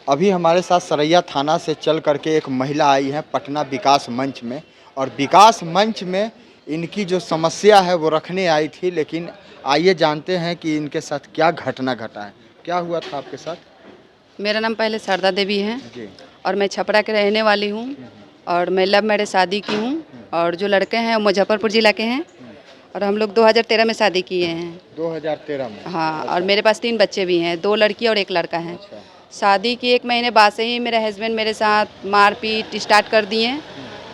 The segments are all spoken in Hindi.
अभी हमारे साथ सरैया थाना से चल करके एक महिला आई है पटना विकास मंच में, और विकास मंच में इनकी जो समस्या है वो रखने आई थी। लेकिन आइए जानते हैं कि इनके साथ क्या घटना घटा है। क्या हुआ था आपके साथ? मेरा नाम पहले शारदा देवी है जी। और मैं छपरा के रहने वाली हूँ और मैं लव मैरिज शादी की हूँ और जो लड़के हैं वो मुजफ्फरपुर ज़िला के हैं और हम लोग 2013 में शादी किए हैं। 2013 में? हाँ। अच्छा। और मेरे पास 3 बच्चे भी हैं, 2 लड़की और 1 लड़का है। अच्छा। शादी की 1 महीने बाद से ही मेरे हस्बैंड मेरे साथ मारपीट स्टार्ट कर दिए।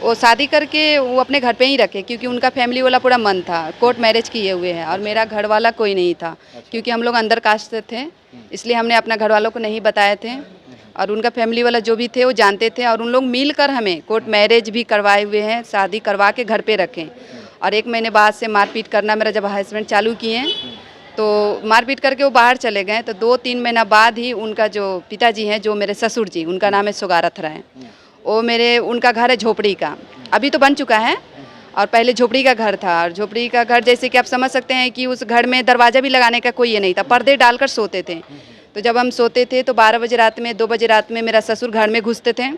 वो शादी करके वो अपने घर पे ही रखे क्योंकि उनका फैमिली वाला पूरा मन था, कोर्ट मैरिज किए हुए हैं और मेरा घर वाला कोई नहीं था क्योंकि हम लोग अंदर कास्ट से थे, इसलिए हमने अपना घर वालों को नहीं बताए थे और उनका फैमिली वाला जो भी थे वो जानते थे और उन लोग मिलकर हमें कोर्ट मैरिज भी करवाए हुए हैं, शादी करवा के घर पे रखें। और 1 महीने बाद से मारपीट करना मेरा जब हस्बैंड चालू किए तो मारपीट करके वो बाहर चले गए। तो 2-3 महीना बाद ही उनका जो पिताजी हैं, जो मेरे ससुर जी, उनका नाम है सुगारथ राय, वो उनका घर है झोपड़ी का, अभी तो बन चुका है और पहले झोपड़ी का घर था। और झोपड़ी का घर जैसे कि आप समझ सकते हैं कि उस घर में दरवाज़ा भी लगाने का कोई ये नहीं था, पर्दे डालकर सोते थे। तो जब हम सोते थे तो 12 बजे रात में, 2 बजे रात में मेरा ससुर घर में घुसते थे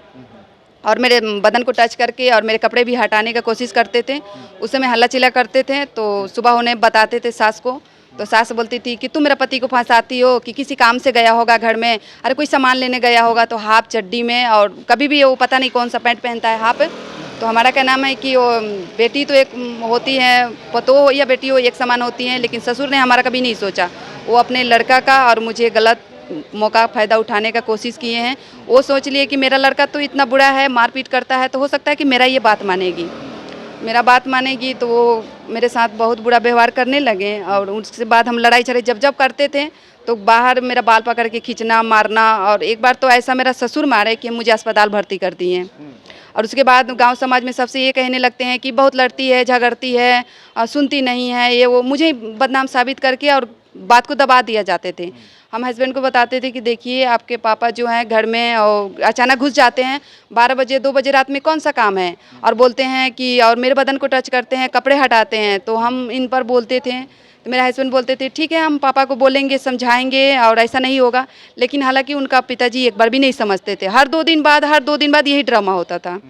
और मेरे बदन को टच करके और मेरे कपड़े भी हटाने का कोशिश करते थे। उस समय हल्ला चिल्ला करते थे तो सुबह उन्हें बताते थे सास को, तो सास बोलती थी कि तुम मेरा पति को फंसाती हो कि किसी काम से गया होगा घर में, अरे कोई सामान लेने गया होगा तो हाफ चड्डी में, और कभी भी वो पता नहीं कौन सा पैंट पहनता है हाफ। तो हमारा क्या नाम है कि वो बेटी तो एक होती है, पतो हो या बेटी हो एक समान होती हैं, लेकिन ससुर ने हमारा कभी नहीं सोचा। वो अपने लड़का का और मुझे गलत मौका फ़ायदा उठाने का कोशिश किए हैं। वो सोच लिए कि मेरा लड़का तो इतना बुरा है, मारपीट करता है, तो हो सकता है कि मेरा ये बात मानेगी, मेरा बात मानेगी, तो वो मेरे साथ बहुत बुरा व्यवहार करने लगे। और उसके बाद हम लड़ाई झगड़े जब करते थे तो बाहर मेरा बाल पकड़ के खींचना, मारना, और एक बार तो ऐसा मेरा ससुर मारे कि मुझे अस्पताल भर्ती कर दिए। और उसके बाद गांव समाज में सबसे ये कहने लगते हैं कि बहुत लड़ती है, झगड़ती है, सुनती नहीं है, ये वो, मुझे बदनाम साबित करके और बात को दबा दिया जाते थे। हम हस्बैंड को बताते थे कि देखिए आपके पापा जो हैं घर में और अचानक घुस जाते हैं 12 बजे 2 बजे रात में, कौन सा काम है, और बोलते हैं कि और मेरे बदन को टच करते हैं, कपड़े हटाते हैं। तो हम इन पर बोलते थे तो मेरे हस्बैंड बोलते थे ठीक है हम पापा को बोलेंगे, समझाएंगे और ऐसा नहीं होगा। लेकिन हालांकि उनका पिताजी एक बार भी नहीं समझते थे, हर 2 दिन बाद यही ड्रामा होता था।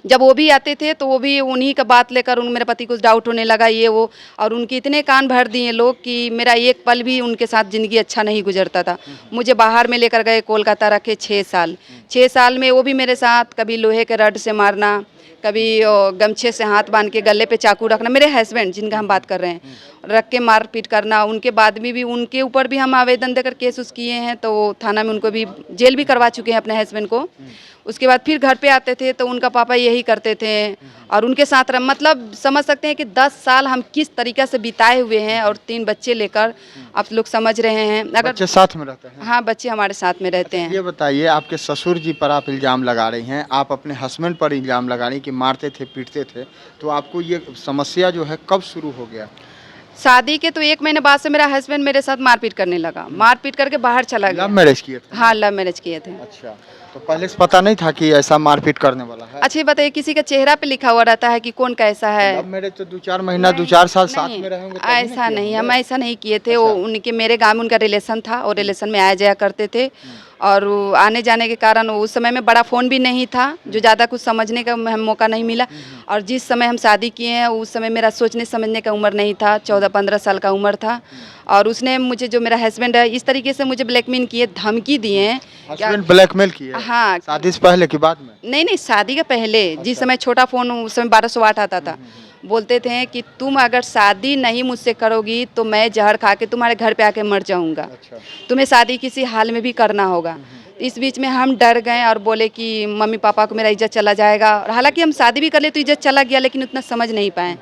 जब वो भी आते थे तो वो भी उन्हीं का बात लेकर मेरे पति को डाउट होने लगा ये वो, और उनके इतने कान भर दिए लोग कि मेरा एक पल भी उनके साथ ज़िंदगी अच्छा नहीं गुजरता था। मुझे बाहर में लेकर गए, कोलकाता रखे 6 साल। 6 साल में वो भी मेरे साथ कभी लोहे के रड से मारना, कभी गमछे से हाथ बांध के गले पे चाकू रखना, मेरे हस्बैंड जिनका हम बात कर रहे हैं, रख के मारपीट करना। उनके बाद में भी उनके ऊपर भी हम आवेदन देकर केस उस किए हैं, तो थाना में उनको भी जेल भी करवा चुके हैं अपने हस्बैंड को। उसके बाद फिर घर पे आते थे तो उनका पापा यही करते थे और उनके साथ मतलब समझ सकते हैं कि 10 साल हम किस तरीक़े से बिताए हुए हैं, और 3 बच्चे लेकर आप लोग समझ रहे हैं। अगर बच्चे साथ में रहते हैं? हाँ, बच्चे हमारे साथ में रहते हैं। ये बताइए, आपके ससुर जी पर आप इल्ज़ाम लगा रही हैं, आप अपने हस्बैंड पर इल्ज़ाम लगा रही हैं कि मारते थे, पीटते थे, तो आपको ये समस्या जो है कब शुरू हो गया? शादी के तो 1 महीने बाद से मेरा हस्बैंड मेरे साथ मारपीट करने लगा, मारपीट करके बाहर चला गया। लव मैरिज किए थे? हाँ, लव मैरिज किए थे। अच्छा, तो पहले से पता नहीं था कि ऐसा मारपीट करने वाला है? अच्छा, ये बताइए किसी का चेहरा पे लिखा हुआ रहता है कि कौन कैसा है? लव मैरिज तो 2-4 महीना, 2-4 साल साथ में रहे होंगे, तभी ना ऐसा किए नहीं, होंगे? हम ऐसा नहीं किए थे। वो उनके मेरे गांव में उनका रिलेशन था और रिलेशन में आया जाया करते थे, और वो आने जाने के कारण उस समय में बड़ा फ़ोन भी नहीं था, जो ज़्यादा कुछ समझने का मौका नहीं मिला। और जिस समय हम शादी किए हैं उस समय मेरा सोचने समझने का उम्र नहीं था, 14-15 साल का उम्र था। और उसने मुझे, जो मेरा हस्बैंड है, इस तरीके से मुझे ब्लैकमेल किए, धमकी दिए। हस्बैंड ब्लैकमेल किए? हाँ। शादी से पहले कि बाद में? नहीं, शादी के पहले। जिस समय छोटा फ़ोन उस समय 1208 आता था, बोलते थे कि तुम अगर शादी नहीं मुझसे करोगी तो मैं जहर खा के तुम्हारे घर पे आके मर जाऊंगा। अच्छा। तुम्हें शादी किसी हाल में भी करना होगा। इस बीच में हम डर गए और बोले कि मम्मी पापा को मेरा इज्जत चला जाएगा। और हालांकि हम शादी भी कर ले तो इज्जत चला गया, लेकिन उतना समझ नहीं पाए।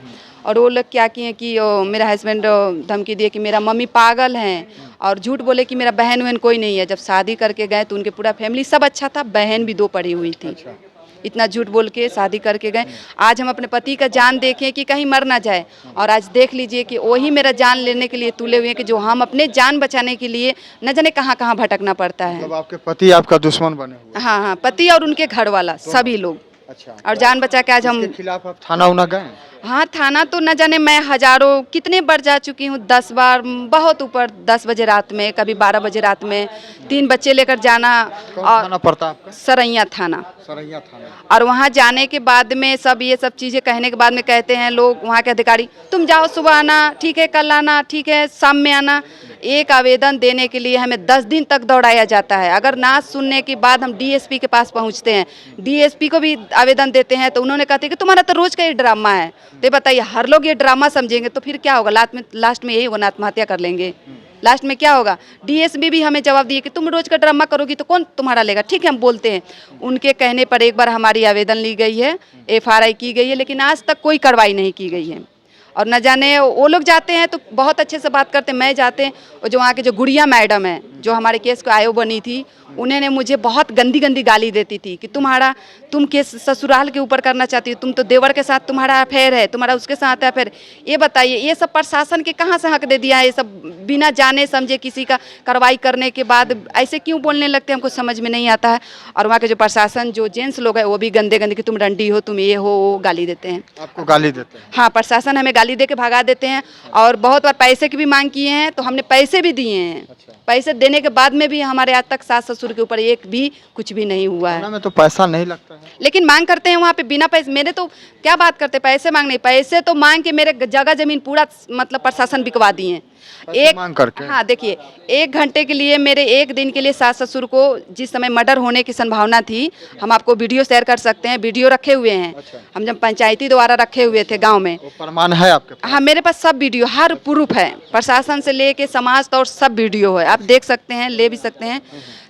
और वो लोग क्या किए कि मेरा हस्बैंड धमकी दिए कि मेरा मम्मी पागल हैं, और झूठ बोले कि मेरा बहन वहन कोई नहीं है। जब शादी करके गए तो उनके पूरा फैमिली सब अच्छा था, बहन भी 2 पड़ी हुई थी। अच्छा। इतना झूठ बोल के शादी करके गए। आज हम अपने पति का जान देखें कि कहीं मर ना जाए, और आज देख लीजिए कि वही मेरा जान लेने के लिए तुले हुए हैं कि जो हम अपने जान बचाने के लिए न जाने कहाँ कहाँ भटकना पड़ता है। मतलब आपके पति आपका दुश्मन बने हुए? हाँ हाँ, पति और उनके घर वाला सभी लोग। अच्छा। और जान बचा के आज हम इसके खिलाफ आप थाना उना गए? हाँ, थाना तो न जाने मैं हज़ारों कितने बार जा चुकी हूँ, 10 बार, बहुत ऊपर, 10 बजे रात में, कभी 12 बजे रात में, 3 बच्चे लेकर जाना। कौन और थाना पड़ता है आपका? सरैया थाना। सरैया थाना। और वहाँ जाने के बाद में सब ये सब चीज़ें कहने के बाद में कहते हैं लोग, वहाँ के अधिकारी, तुम जाओ सुबह आना, ठीक है कल आना, ठीक है शाम में आना। एक आवेदन देने के लिए हमें 10 दिन तक दौड़ाया जाता है। अगर ना सुनने के बाद हम डीएसपी के पास पहुँचते हैं, डीएसपी को भी आवेदन देते हैं, तो उन्होंने कहते हैं कि तुम्हारा तो रोज़ का ये ड्रामा है। तो बताइए, हर लोग ये ड्रामा समझेंगे तो फिर क्या होगा? लास्ट में यही होगा, आत्महत्या कर लेंगे। लास्ट में क्या होगा? डीएसपी भी हमें जवाब दिए कि तुम रोज का ड्रामा करोगी तो कौन तुम्हारा लेगा। ठीक है, हम बोलते हैं। उनके कहने पर एक बार हमारी आवेदन ली गई है, एफआरआई की गई है, लेकिन आज तक कोई कार्रवाई नहीं की गई है। और न जाने वो लोग जाते हैं तो बहुत अच्छे से बात करते हैं, मैं जाते हैं, और जो वहाँ के जो गुड़िया मैडम है, जो हमारे केस को आयोग बनी थी, उन्होंने मुझे बहुत गंदी गंदी गाली देती थी कि तुम केस ससुराल के ऊपर करना चाहती हो, तुम तो देवर के साथ तुम्हारा अफेयर है, तुम्हारा उसके साथ अफेयर। ये बताइए, ये सब प्रशासन के कहाँ से हक दे दिया है? ये सब बिना जाने समझे किसी का कार्रवाई करने के बाद ऐसे क्यों बोलने लगते हैं, हमको समझ में नहीं आता है। और वहाँ के जो प्रशासन, जो जेंट्स लोग हैं, वो भी गंदे गंदे कि तुम रंडी हो, तुम ये हो, वो गाली देते हैं। आपको गाली देते हैं? हाँ, प्रशासन हमें गाली दे के भगा देते हैं। और बहुत बार पैसे की भी मांग किए हैं, तो हमने पैसे भी दिए हैं। पैसे देने के बाद में भी हमारे आज तक सास ससुर के ऊपर एक भी कुछ भी नहीं हुआ है। थाना में तो पैसा नहीं लगता है, लेकिन मांग करते हैं वहाँ पे बिना पैसे। मेरे तो क्या बात करते, पैसे मांग नहीं, पैसे तो मांग के मेरे जगह जमीन पूरा मतलब प्रशासन बिकवा दिए हैं। पैसे मांग करके? हाँ, देखिए, 1 घंटे के लिए, मेरे 1 दिन के लिए सास ससुर को, जिस समय मर्डर होने की संभावना थी, हम आपको वीडियो शेयर कर सकते हैं, वीडियो रखे हुए हैं। हम जब पंचायती द्वारा रखे हुए थे गांव में। वो प्रमाण है आपके पास? हाँ, मेरे पास सब वीडियो, हर प्रूफ है, प्रशासन से लेके समाज तौर सब वीडियो है, आप देख सकते हैं, ले भी सकते हैं।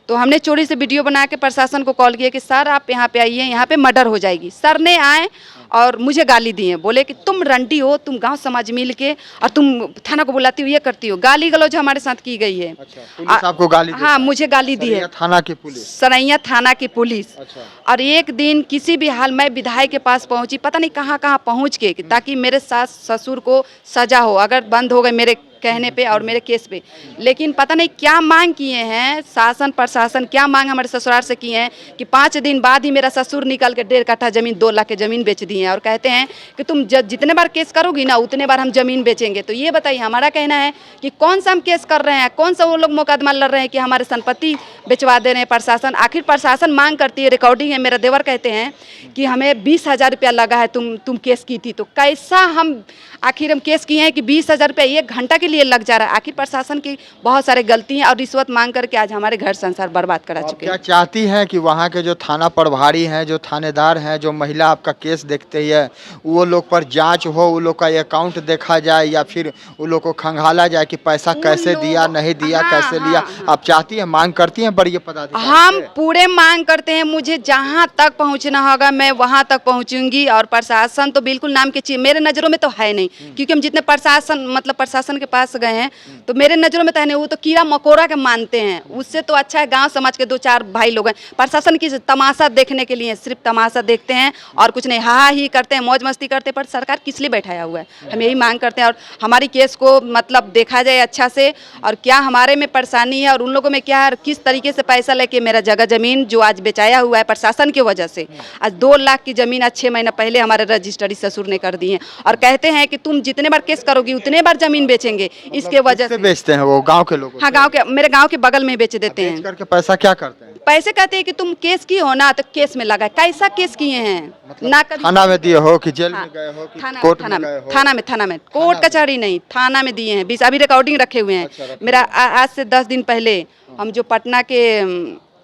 तो हमने चोरी से वीडियो बना के प्रशासन को कॉल किया कि सर आप यहाँ पे आइए, यहाँ पे मर्डर हो जाएगी। सर ने आए और मुझे गाली दी है, बोले कि तुम रंडी हो, तुम गांव समाज मिल के और तुम थाना को बुलाती हो, ये करती हो। गाली गलौज हमारे साथ की गई है। अच्छा, पुलिस आपको गाली देती है? हाँ, मुझे गाली दी है, थाना की पुलिस? सरैया थाना की पुलिस। अच्छा। और एक दिन किसी भी हाल मैं विधायक के पास पहुंची, पता नहीं कहाँ कहाँ पहुंच के, ताकि मेरे सास ससुर को सजा हो, अगर बंद हो गए मेरे कहने पे और मेरे केस पे। लेकिन पता नहीं क्या मांग किए हैं शासन प्रशासन, क्या मांग हमारे ससुराल से किए हैं कि 5 दिन बाद ही मेरा ससुर निकल के 1.5 कट्ठा जमीन, 2 लाख की जमीन बेच दिए हैं। और कहते हैं कि तुम जितने बार केस करोगी ना, उतने बार हम जमीन बेचेंगे। तो ये बताइए, हमारा कहना है कि कौन सा हम केस कर रहे हैं, कौन सा वो लोग मुकदमा लड़ रहे हैं कि हमारे संपत्ति बेचवा दे रहे हैं प्रशासन। आखिर प्रशासन मांग करती है, रिकॉर्डिंग है, मेरा देवर कहते हैं कि हमें 20,000 रुपया लगा है, तुम केस की थी। तो कैसा हम आखिर हम केस किए हैं कि 20,000 रुपया 1 घंटा के लिए लग जा रहा है। आखिर प्रशासन की बहुत सारे गलती हैं और रिश्वत मांग करके आज हमारे घर संसार बर्बाद करा चुके हैं। क्या चाहती हैं कि वहाँ के जो थाना प्रभारी हैं, जो थानेदार हैं, जो महिला आपका केस देखते हैं, वो लोग पर जांच हो, वो लोग का अकाउंट देखा जाए, या फिर वो लोग को खंगाला जाए कि पैसा कैसे दिया, नहीं दिया, कैसे लिया? आप चाहती हैं, मांग करती हैं बड़ी पदाधिकारी? हम पूरे मांग करते हैं, मुझे जहाँ तक पहुँचना होगा मैं वहाँ तक पहुँचूंगी। और प्रशासन तो बिल्कुल नाम के चीज मेरे नज़रों में तो है नहीं, क्योंकि हम जितने प्रशासन के पास गए हैं तो मेरे नज़रों में तो है नहीं। वो तो कीड़ा मकोड़ा के मानते हैं, उससे तो अच्छा है गांव समाज के 2-4 भाई लोग हैं। प्रशासन की तमाशा देखने के लिए सिर्फ तमाशा देखते हैं और कुछ नहीं, हा ही करते हैं, मौज मस्ती करते हैं। पर सरकार किस लिए बैठाया हुआ है, हम यही मांग करते हैं। और हमारी केस को मतलब देखा जाए अच्छा से, और क्या हमारे में परेशानी है और उन लोगों में क्या है, किस तरीके से पैसा लेके मेरा जगह जमीन जो आज बेचाया हुआ है प्रशासन की वजह से। आज 2 लाख की जमीन आज 6 महीना पहले हमारे रजिस्ट्री ससुर ने कर दी है, और कहते हैं कि तुम जितने बार केस करोगी उतने बार जमीन बेचेंगे। इसके वजह से बेचते हैं वो गांव के लोग? हाँ, मेरे गांव के बगल में बेच देते हैं। करके पैसा क्या करते हैं? पैसे कहते हैं कि तुम केस की हो ना, तो केस में लगा। कैसा केस किए हैं? ना कभी थाना में दिए हो कि जेल में गए हो कि कोर्ट में गए हो? थाना में, कोर्ट कचहरी नहीं, थाना में दिए हैं। 20 अभी रिकॉर्डिंग रखे हुए हैं। मेरा आज से 10 दिन पहले हम जो पटना के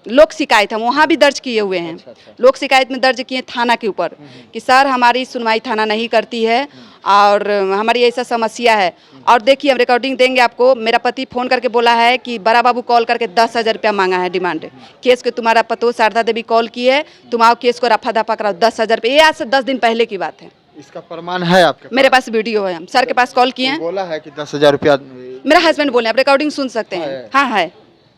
लोक शिकायत है वहाँ भी दर्ज किए हुए हैं। लोक शिकायत में दर्ज किए थाना के ऊपर कि सर हमारी सुनवाई थाना नहीं करती है और हमारी ऐसा समस्या है। और देखिए, हम रिकॉर्डिंग देंगे आपको। मेरा पति फ़ोन करके बोला है कि बड़ा बाबू कॉल करके 10,000 रुपया मांगा है डिमांड केस के। तुम्हारा पतो शारदा देवी कॉल की है, तुम आओ केस को रफा दफा कराओ, 10,000 रुपये। ये आज से 10 दिन पहले की बात है। इसका प्रमाण है आपके? मेरे पास वीडियो है, हम सर के पास कॉल किए हैं। बोला है कि 10,000 रुपया? मेरा हस्बैंड बोले, आप रिकॉर्डिंग सुन सकते हैं। हाँ है,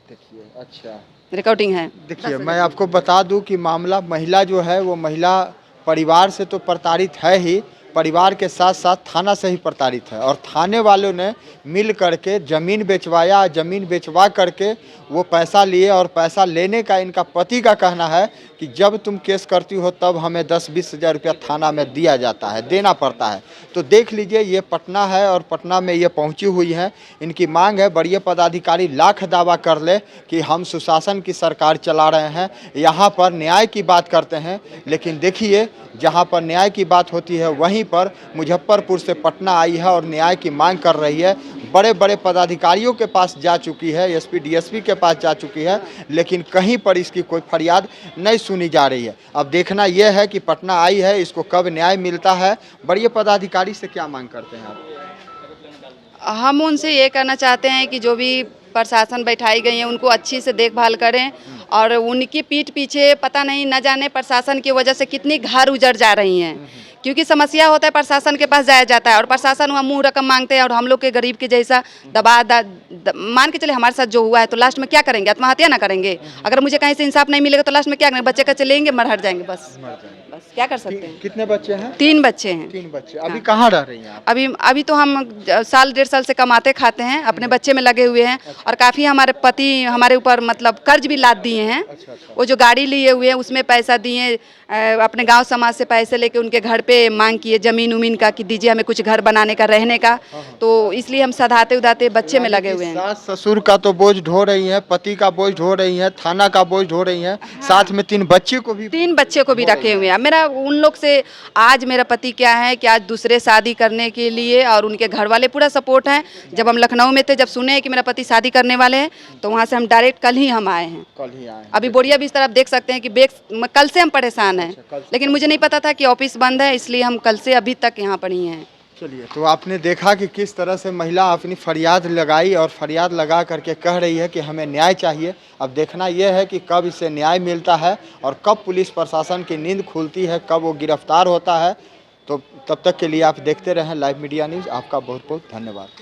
देखिए। अच्छा, रिकॉर्डिंग है। देखिए, मैं आपको बता दूं कि मामला महिला जो है वो महिला परिवार से तो प्रताड़ित है ही, परिवार के साथ साथ थाना से ही प्रताड़ित है और थाने वालों ने मिल करके ज़मीन बेचवाया, ज़मीन बेचवा करके वो पैसा लिए और पैसा लेने का इनका पति का कहना है कि जब तुम केस करती हो तब हमें 10-20 हज़ार रुपया थाना में दिया जाता है, देना पड़ता है। तो देख लीजिए ये पटना है और पटना में ये पहुंची हुई हैं। इनकी मांग है बड़े पदाधिकारी लाख दावा कर ले कि हम सुशासन की सरकार चला रहे हैं, यहाँ पर न्याय की बात करते हैं, लेकिन देखिए जहाँ पर न्याय की बात होती है वहीं पर मुजफ्फरपुर से पटना आई है और न्याय की मांग कर रही है। बड़े बड़े पदाधिकारियों के पास जा चुकी है, एसपी डीएसपी के पास जा चुकी है, लेकिन कहीं पर इसकी कोई फरियाद नहीं सुनी जा रही है। अब देखना यह है कि पटना आई है, इसको कब न्याय मिलता है। बड़े पदाधिकारी से क्या मांग करते हैं आप? हम उनसे ये करना चाहते हैं कि जो भी प्रशासन बैठाई गई है उनको अच्छी से देखभाल करें और उनकी पीठ पीछे पता नहीं न जाने प्रशासन की वजह से कितनी घर उजड़ जा रही हैं, क्योंकि समस्या होता है प्रशासन के पास जाया जाता है और प्रशासन वहाँ मुंह रकम मांगते हैं और हम लोग के गरीब के जैसा मान के चले हमारे साथ जो हुआ है तो लास्ट में क्या करेंगे? आत्महत्या ना करेंगे? अगर मुझे कहीं से इंसाफ नहीं मिलेगा तो लास्ट में क्या करेंगे? बच्चे कच्चे लेंगे, मर हट जाएंगे, बस क्या कर सकते हैं। कितने बच्चे हैं? 3 बच्चे हैं। 3 बच्चे। अभी कहाँ रह रही हैं आप? अभी तो हम साल 1.5 साल से कमाते खाते हैं, अपने बच्चे में लगे हुए हैं और काफ़ी हमारे पति हमारे ऊपर मतलब कर्ज भी लाद दिए हैं। वो जो गाड़ी लिए हुए हैं उसमें पैसा दिए, अपने गांव समाज से पैसे लेके उनके घर पे मांग किए ज़मीन उमीन का कि दीजिए हमें कुछ घर बनाने का, रहने का। तो इसलिए हम सधाते उदाते बच्चे में लगे हुए हैं। सास ससुर का तो बोझ ढो रही हैं, पति का बोझ ढो रही हैं, थाना का बोझ ढो रही हैं, साथ में 3 बच्चे को भी 3 बच्चे को भी रखे हुए हैं। मेरा उन लोग से आज मेरा पति क्या है कि आज दूसरे शादी करने के लिए और उनके घर वाले पूरा सपोर्ट हैं। जब हम लखनऊ में थे, जब सुने कि मेरा पति शादी करने वाले हैं तो वहाँ से हम डायरेक्ट कल ही हम आए हैं। कल ही आए। अभी बोरिया बिस्तर आप देख सकते हैं कि कल से हम परेशान हैं, लेकिन मुझे नहीं पता था कि ऑफिस बंद है, इसलिए हम कल से अभी तक यहाँ पर ही हैं। चलिए, तो आपने देखा कि किस तरह से महिला अपनी फरियाद लगाई और फरियाद लगा करके कह रही है कि हमें न्याय चाहिए। अब देखना यह है कि कब इसे न्याय मिलता है और कब पुलिस प्रशासन की नींद खुलती है, कब वो गिरफ्तार होता है। तो तब तक के लिए आप देखते रहें लाइव मीडिया न्यूज़। आपका बहुत बहुत धन्यवाद।